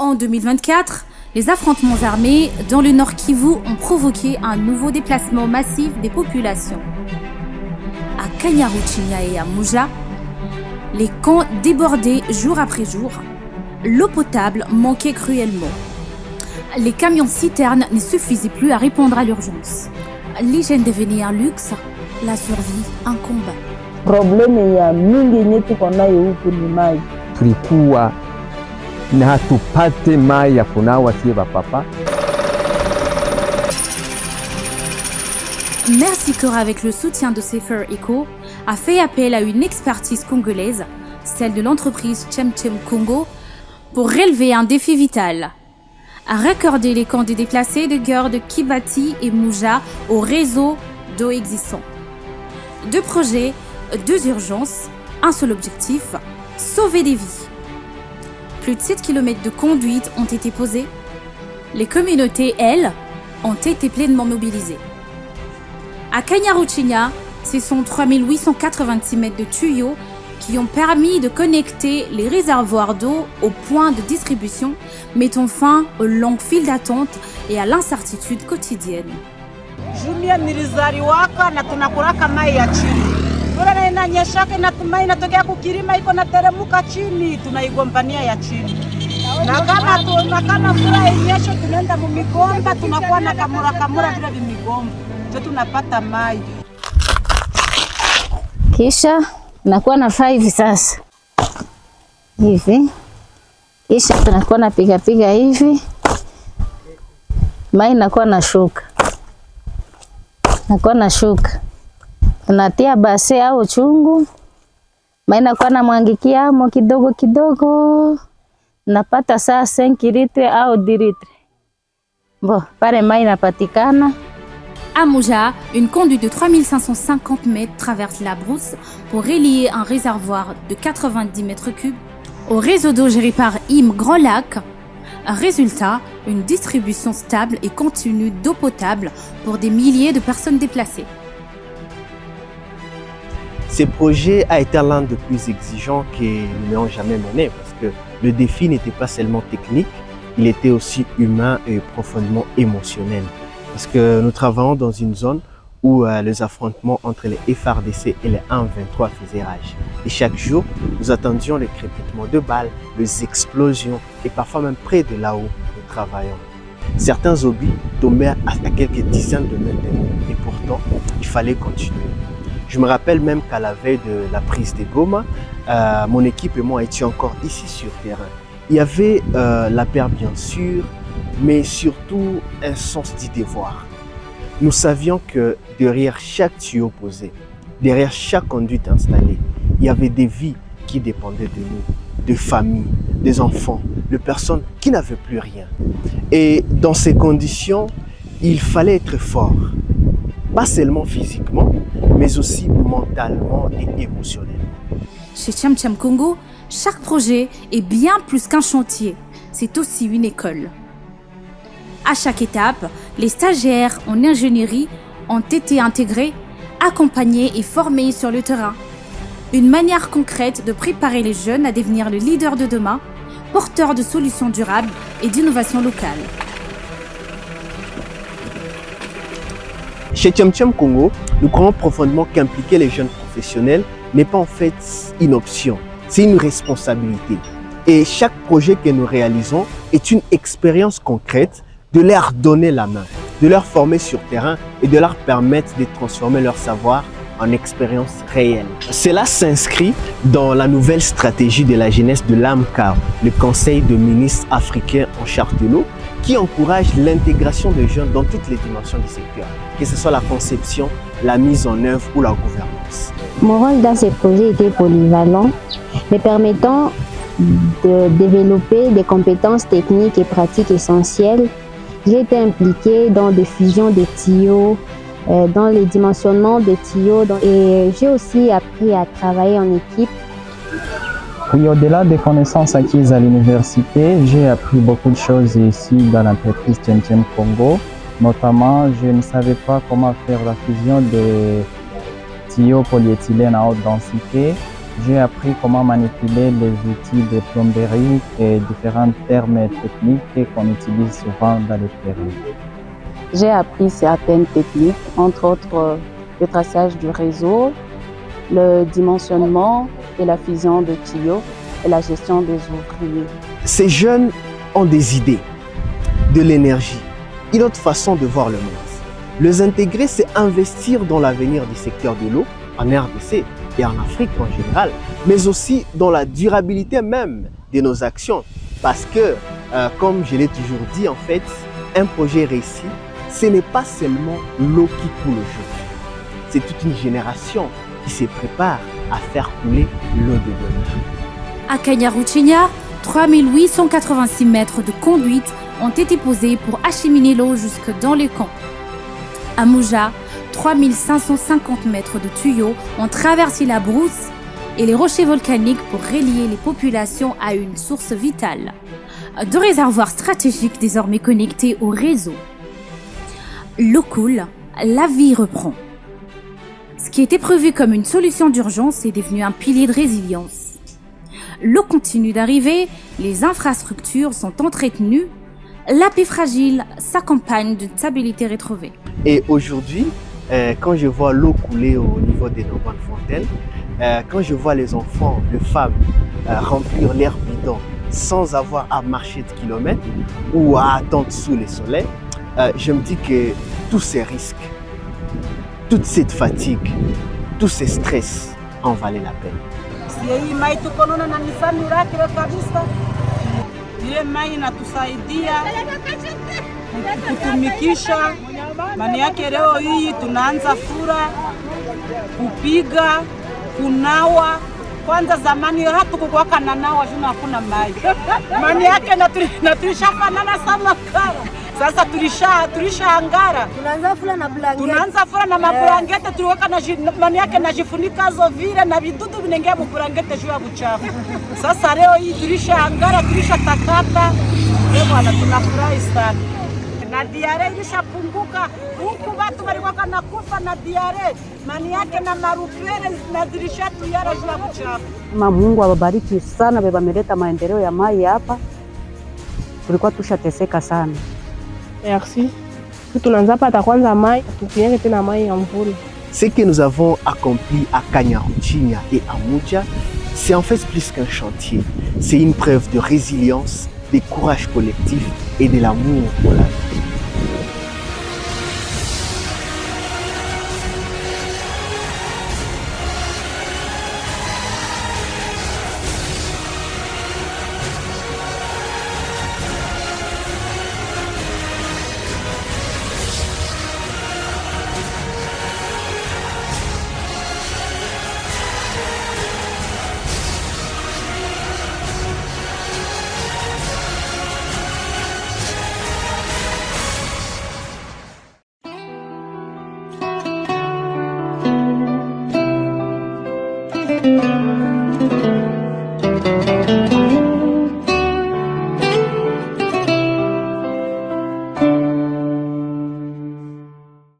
En 2024, les affrontements armés dans le Nord Kivu ont provoqué un nouveau déplacement massif des populations. À Kanyaruchinya et à Muja, les camps débordaient jour après jour. L'eau potable manquait cruellement. Les camions-citernes ne suffisaient plus à répondre à l'urgence. L'hygiène devenait un luxe, la survie un combat. Problème ya mingi yetu konayo huku ni maji. Tulikuwa na hatupate mai ya kunawa sie bapapa. Mercy Corps, avec le soutien de Safer Eco, a fait appel à une expertise congolaise, celle de l'entreprise Chemchem Congo, pour relever un défi vital. À raccorder les camps des déplacés de Geur de Kibati et Muja au réseau d'eau existant. 2 projets, 2 urgences, un seul objectif, sauver des vies. Plus de 7 km de conduite ont été posés. Les communautés, elles, ont été pleinement mobilisées. À Kanyaruchinya, ce sont 3886 mètres de tuyaux qui ont permis de connecter les réservoirs d'eau aux points de distribution, mettant fin aux longues files d'attente et à l'incertitude quotidienne. Jumia nilizaliwaka na tunakuraka mai ya chini. Bora na inanyeshaka inatumai inatokea kukirima iko na teremuka chini, tunaigombania ya chini. Na kama mvua inyesha tunaenda mumigomba, tunakuwa na kamura vile vimigomba. Ndio tunapata mai. Kisha nakuwa na 5 sasa. Hivi. Kisha tunakuwa na piga hivi. Mai nakuwa na shuka. Nakuwa na shuka. Tunatia base au chungu. Mai nakuwa na mwangikia amo kidogo kidogo. Napata saa 5 litre au 10 litre. Bon, pale mai napatikana. À Muja, une conduite de 3550 mètres traverse la brousse pour relier un réservoir de 90 mètres cubes au réseau d'eau géré par IM Grand Lac. Résultat, une distribution stable et continue d'eau potable pour des milliers de personnes déplacées. Ce projet a été l'un des plus exigeants que nous n'ayons jamais mené parce que le défi n'était pas seulement technique, il était aussi humain et profondément émotionnel. Parce que nous travaillons dans une zone où les affrontements entre les FARDC et les M23 faisaient rage. Et chaque jour, nous attendions les crépitements de balles, les explosions et parfois même près de là où nous travaillons. Certains obus tombaient à quelques dizaines de mètres de nous et pourtant, il fallait continuer. Je me rappelle même qu'à la veille de la prise de Goma, mon équipe et moi étions encore ici sur terrain. Il y avait la peur bien sûr, mais surtout un sens du devoir. Nous savions que derrière chaque tuyau posé, derrière chaque conduite installée, il y avait des vies qui dépendaient de nous, de familles, des enfants, de personnes qui n'avaient plus rien. Et dans ces conditions, il fallait être fort, pas seulement physiquement, mais aussi mentalement et émotionnellement. Chez Chemchem Congo, chaque projet est bien plus qu'un chantier, c'est aussi une école. À chaque étape, les stagiaires en ingénierie ont été intégrés, accompagnés et formés sur le terrain. Une manière concrète de préparer les jeunes à devenir le leader de demain, porteurs de solutions durables et d'innovation locale. Chez Chemchem Congo, nous croyons profondément qu'impliquer les jeunes professionnels n'est pas en fait une option, c'est une responsabilité. Et chaque projet que nous réalisons est une expérience concrète de leur donner la main, de leur former sur terrain et de leur permettre de transformer leur savoir en expérience réelle. Cela s'inscrit dans la nouvelle stratégie de la jeunesse de l'AMCAR, le Conseil de ministres africains en charge de l'eau, qui encourage l'intégration des jeunes dans toutes les dimensions du secteur, que ce soit la conception, la mise en œuvre ou la gouvernance. Mon rôle dans ce projet était polyvalent, me permettant de développer des compétences techniques et pratiques essentielles. J'ai été impliquée dans des fusions de tuyaux, dans les dimensionnements des tuyaux et j'ai aussi appris à travailler en équipe. Oui, au-delà des connaissances acquises à l'université, j'ai appris beaucoup de choses ici dans l'entreprise Chemchem Congo. Notamment, je ne savais pas comment faire la fusion des tuyaux polyéthylène à haute densité J'ai appris comment manipuler les outils de plomberie et différents termes techniques qu'on utilise souvent dans les prairies. J'ai appris certaines techniques, entre autres le traçage du réseau, le dimensionnement et la fusion de tuyaux et la gestion des ouvriers. Ces jeunes ont des idées, de l'énergie, une autre façon de voir le monde. Les intégrer, c'est investir dans l'avenir du secteur de l'eau en RDC et en Afrique en général, mais aussi dans la durabilité même de nos actions. Parce que, comme je l'ai toujours dit, en fait, un projet réussi, ce n'est pas seulement l'eau qui coule aujourd'hui. C'est toute une génération qui se prépare à faire couler l'eau de demain. À Kanyaruchinya, 3886 mètres de conduites ont été posés pour acheminer l'eau jusque dans les camps. À Mouja, 3550 mètres de tuyaux ont traversé la brousse et les rochers volcaniques pour relier les populations à une source vitale. Deux réservoirs stratégiques désormais connectés au réseau. L'eau coule, la vie reprend. Ce qui était prévu comme une solution d'urgence est devenu un pilier de résilience. L'eau continue d'arriver, les infrastructures sont entretenues, la paix fragile s'accompagne d'une stabilité retrouvée. Et aujourd'hui, quand je vois l'eau couler au niveau de nos grandes fontaines, quand je vois les enfants, les femmes remplir leurs bidons sans avoir à marcher de kilomètres ou à attendre sous le soleil, je me dis que tous ces risques, toute cette fatigue, tous ces stress en valaient la peine. Hii mai tuko naona na ni miracle kabisa. Ile mai inatusaidia kutumikisha. Maana yake leo hii tunaanza fura, kupiga, kunawa. Kwanza zamani hatukukuwa na nawa juu hakuna mai. Maana yake na tulishafanana sana kama. Sasa tulishaangara. Tunaanza fura na maburangete tuliweka na maana yake najifunika zo vile na vidudu vinaingia maburangete juu ya uchafu. Sasa leo hii tulishaangara, tulishatakata. Bwana tunafurahi sana. Na diare ilishapunguka. Huku watu walikuwa na kufa na diare. Maana yake na marupere na zilishatuliara juu ya uchafu. Mungu awabariki sana, baba ameleta maendeleo ya mai hapa. Tulikuwa tushateseka sana. Merci. Tunaanza pata kwanza mai, tukienge tena mai ya mvula. Ce que nous avons accompli à Kanyaruchinya et à Mouja, c'est en fait plus qu'un chantier. C'est une preuve de résilience, de courage collectif et de l'amour pour la vie.